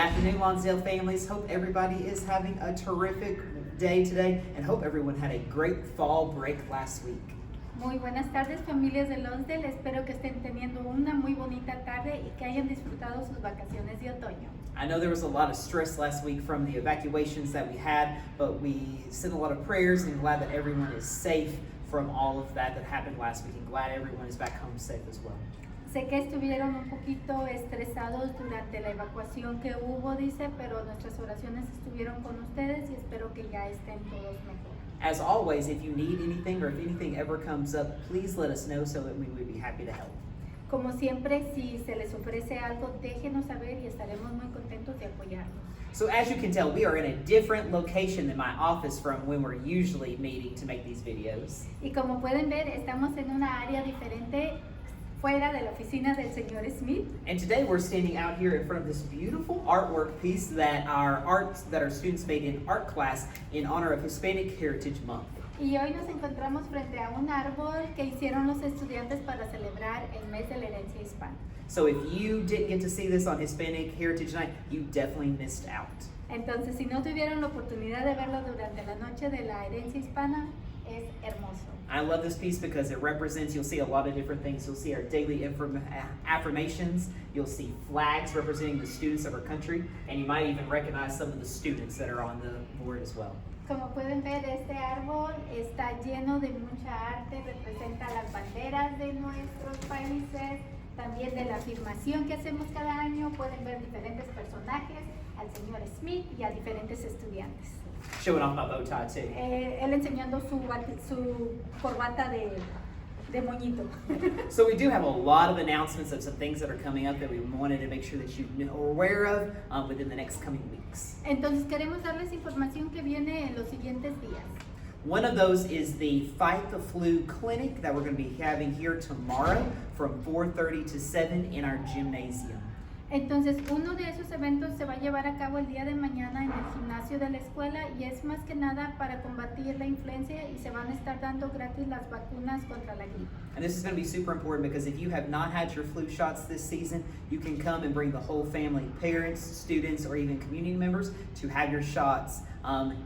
afternoon, Lonsdale families. Hope everybody is having a terrific day today and hope everyone had a great fall break last week. Muy buenas tardes, familias de Lonsdale. Espero que estén teniendo una muy bonita tarde y que hayan disfrutado sus vacaciones de otoño. I know there was a lot of stress last week from the evacuations that we had, but we sent a lot of prayers and glad that everyone is safe from all of that happened last week and glad everyone is back home safe as well. Sé que estuvieron un poquito estresados durante la evacuación que hubo, dice, pero nuestras oraciones estuvieron con ustedes y espero que ya estén todos mejor. As always, if you need anything or if anything ever comes up, please let us know so that we would be happy to help. Como siempre, si se les ofrece algo, déjenos saber y estaremos muy contentos de apoyarlos. So as you can tell, we are in a different location than my office from when we're usually meeting to make these videos. Y como pueden ver, estamos en una área diferente fuera de la oficina del señor Smith. And today we're standing out here in front of this beautiful artwork piece that our students made in art class in honor of Hispanic Heritage Month. Y hoy nos encontramos frente a un árbol que hicieron los estudiantes para celebrar el mes de la herencia hispana. So if you didn't get to see this on Hispanic Heritage Night, you definitely missed out. Entonces, si no tuvieron la oportunidad de verlo durante la noche de la herencia hispana, es hermoso. I love this piece because it represents, you'll see a lot of different things. You'll see our daily affirmations. You'll see flags representing the students of our country. And you might even recognize some of the students that are on the board as well. Como pueden ver, este árbol está lleno de mucha arte, representa las banderas de nuestros países, también de la afirmación que hacemos cada año. Pueden ver diferentes personajes, al señor Smith y a diferentes estudiantes. Showing off my bow tie too. Él enseñando su corbata de moñito. So we do have a lot of announcements of some things that are coming up that we wanted to make sure that you are aware of within the next coming weeks. Entonces queremos darles información que viene en los siguientes días. One of those is the Fight the Flu clinic that we're going to be having here tomorrow from 4:30 to 7 in our gymnasium. Entonces, uno de esos eventos se va a llevar a cabo el día de mañana en el gimnasio de la escuela y es más que nada para combatir la influenza y se van a estar dando gratis las vacunas contra la gripe. And this is going to be super important because if you have not had your flu shots this season, you can come and bring the whole family, parents, students, or even community members to have your shots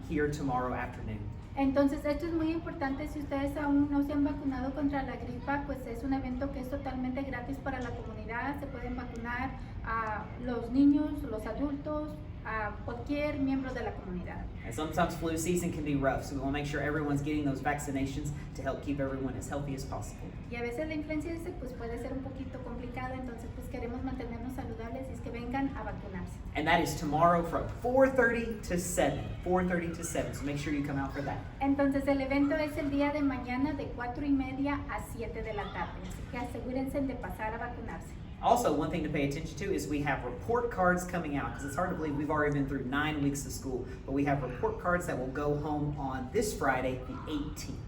here tomorrow afternoon. Entonces, esto es muy importante. Si ustedes aún no se han vacunado contra la gripa, pues es un evento que es totalmente gratis para la comunidad. Se pueden vacunar a los niños, los adultos, a cualquier miembro de la comunidad. And sometimes flu season can be rough, so we want to make sure everyone's getting those vaccinations to help keep everyone as healthy as possible. Y a veces la influencia pues puede ser un poquito complicada, entonces pues queremos mantenernos saludables y es que vengan a vacunarse. And that is tomorrow from 4:30 to 7. 4:30 to 7, so make sure you come out for that. Entonces el evento es el día de mañana de 4:30 a 7 de la tarde, así que asegúrense de pasar a vacunarse. Also, one thing to pay attention to is we have report cards coming out because it's hard to believe we've already been through 9 weeks of school, but we have report cards that will go home on this Friday, the 18th.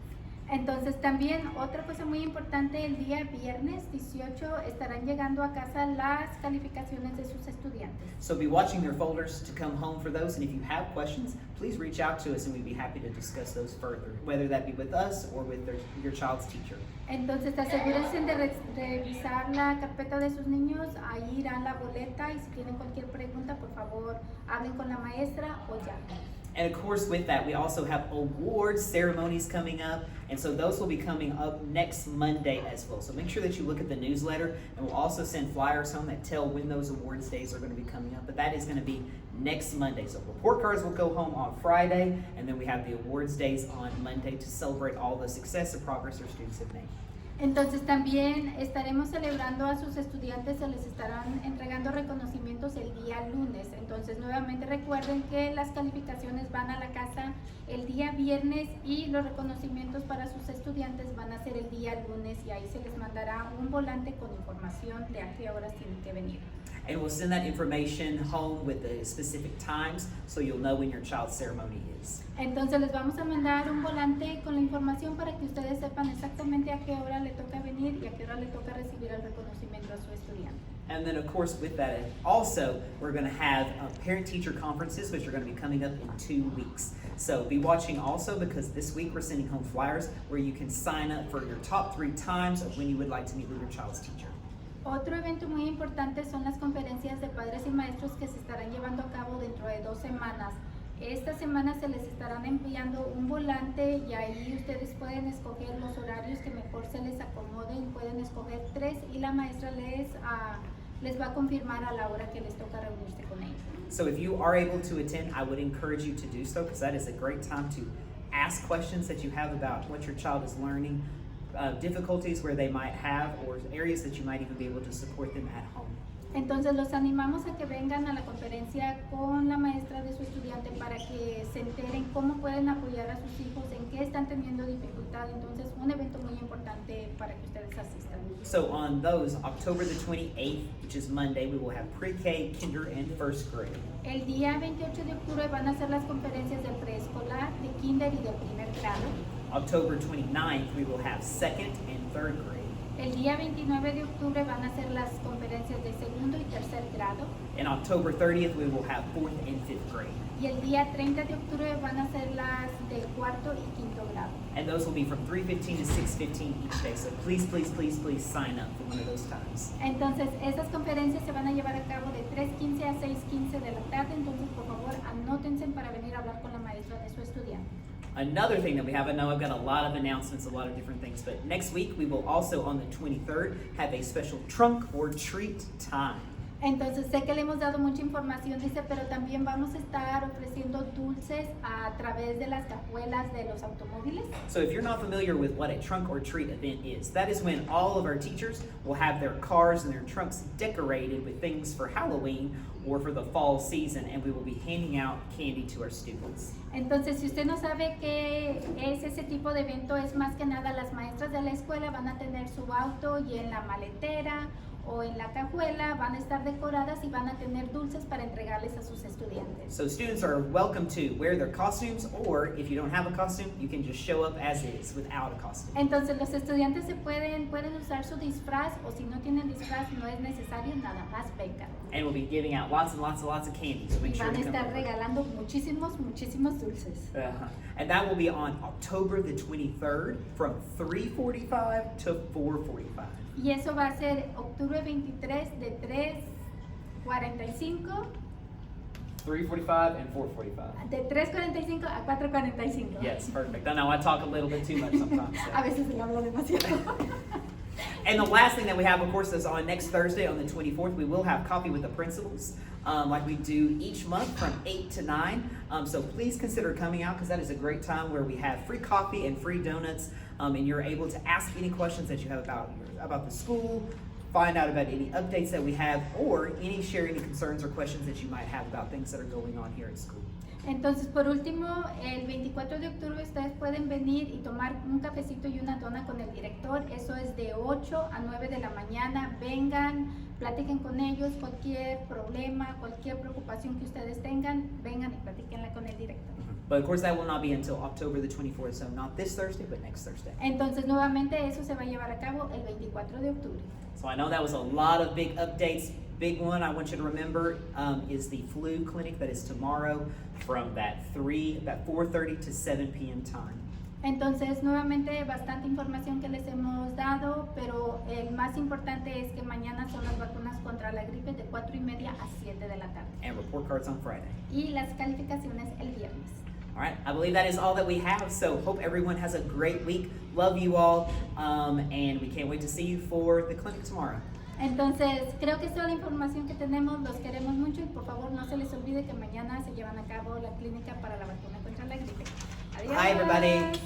Entonces también otra cosa muy importante, el día viernes 18 estarán llegando a casa las calificaciones de sus estudiantes. So be watching your folders to come home for those, and if you have questions, please reach out to us and we'd be happy to discuss those further, whether that be with us or with your child's teacher. Entonces asegúrense de revisar la carpeta de sus niños, ahí irá la boleta y si tienen cualquier pregunta, por favor, hablen con la maestra o llamen. And of course, with that, we also have awards ceremonies coming up, and so those will be coming up next Monday as well. So make sure that you look at the newsletter, and we'll also send flyers home that tell when those awards days are going to be coming up, but that is going to be next Monday. So report cards will go home on Friday, and then we have the awards days on Monday to celebrate all the success and progress our students have made. Entonces también estaremos celebrando a sus estudiantes, se les estarán entregando reconocimientos el día lunes. Entonces nuevamente recuerden que las calificaciones van a la casa el día viernes y los reconocimientos para sus estudiantes van a ser el día lunes y ahí se les mandará un volante con información de a qué horas tienen que venir. And we'll send that information home with the specific times so you'll know when your child's ceremony is. Entonces les vamos a mandar un volante con la información para que ustedes sepan exactamente a qué hora le toca venir y a qué hora le toca recibir el reconocimiento a su estudiante. And then, of course, with that, also, we're going to have parent-teacher conferences, which are going to be coming up in 2 weeks. So be watching also because this week we're sending home flyers where you can sign up for your top 3 times of when you would like to meet with your child's teacher. Otro evento muy importante son las conferencias de padres y maestros que se estarán llevando a cabo dentro de 2 semanas. Esta semana se les estarán enviando un volante y ahí ustedes pueden escoger los horarios que mejor se les acomoden, pueden escoger 3 y la maestra les va a confirmar a la hora que les toca reunirse con ellos. So if you are able to attend, I would encourage you to do so because that is a great time to ask questions that you have about what your child is learning, difficulties where they might have, or areas that you might even be able to support them at home. Entonces los animamos a que vengan a la conferencia con la maestra de su estudiante para que se enteren cómo pueden apoyar a sus hijos, en qué están teniendo dificultad. Entonces un evento muy importante para que ustedes asistan. So on those, October the 28th, which is Monday, we will have pre-K, kinder, and first grade. El día 28 de octubre van a ser las conferencias del preescolar, de kinder y del primer grado. October 29th, we will have second and third grade. El día 29 de octubre van a ser las conferencias de segundo y tercer grado. And October 30th, we will have fourth and fifth grade. Y el día 30 de octubre van a ser las del cuarto y quinto grado. And those will be from 3:15 to 6:15 each day. So please, please, please, please sign up for one of those times. Entonces, esas conferencias se van a llevar a cabo de 3:15 a 6:15 de la tarde. Entonces, por favor, anótense para venir a hablar con la maestra de su estudiante. Another thing that we have, I know I've got a lot of announcements, a lot of different things, but next week we will also, on the 23rd, have a special trunk or treat time. Entonces, sé que le hemos dado mucha información, dice, pero también vamos a estar ofreciendo dulces a través de las cajuelas de los automóviles. So if you're not familiar with what a trunk or treat event is, that is when all of our teachers will have their cars and their trunks decorated with things for Halloween or for the fall season, and we will be handing out candy to our students. Entonces, si usted no sabe qué es ese tipo de evento, es más que nada las maestras de la escuela van a tener su auto y en la maletera o en la cajuela van a estar decoradas y van a tener dulces para entregarles a sus estudiantes. So students are welcome to wear their costumes, or if you don't have a costume, you can just show up as is without a costume. Entonces los estudiantes pueden usar su disfraz o si no tienen disfraz no es necesario, nada más vengan. And we'll be giving out lots and lots and lots of candy, so make Y sure van a to come estar over. regalando muchísimos dulces. And that will be on October the 23rd from 3:45 to 4:45. Y eso va a ser octubre 23 de 3:45 3:45 and 4:45. de 3:45 a 4:45. Yes, perfect. I know I talk a little bit too much sometimes. so. A veces le hablo demasiado. And the last thing that we have, of course, is on next Thursday, on the 24th, we will have coffee with the principals, like we do each month from 8 to 9. So please consider coming out because that is a great time where we have free coffee and free donuts, and you're able to ask any questions that you have about the school, find out about any updates that we have, or share any concerns or questions that you might have about things that are going on here at school. Entonces, por último, el 24 de octubre ustedes pueden venir y tomar un cafecito y una dona con el director. Eso es de 8 a 9 de la mañana. Vengan, platiquen con ellos, cualquier problema, cualquier preocupación que ustedes tengan, vengan y platíquenla con el director. But of course, that will not be until October the 24th, so not this Thursday, but next Thursday. Entonces, nuevamente, eso se va a llevar a cabo el 24 de octubre. So I know that was a lot of big updates. Big one I want you to remember is the flu clinic that is tomorrow from that 4:30 to 7 p.m. time. Entonces, nuevamente, bastante información que les hemos dado, pero el más importante es que mañana son las vacunas contra la gripe de 4:30 a 7 de la tarde. And report cards on Friday. Y las calificaciones el viernes. All right, I believe that is all that we have. So hope everyone has a great week. Love you all, and we can't wait to see you for the clinic tomorrow. Entonces, creo que es toda la información que tenemos, los queremos mucho y por favor no se les olvide que mañana se llevan a cabo la clínica para la vacuna contra la gripe. Adiós. Bye, everybody.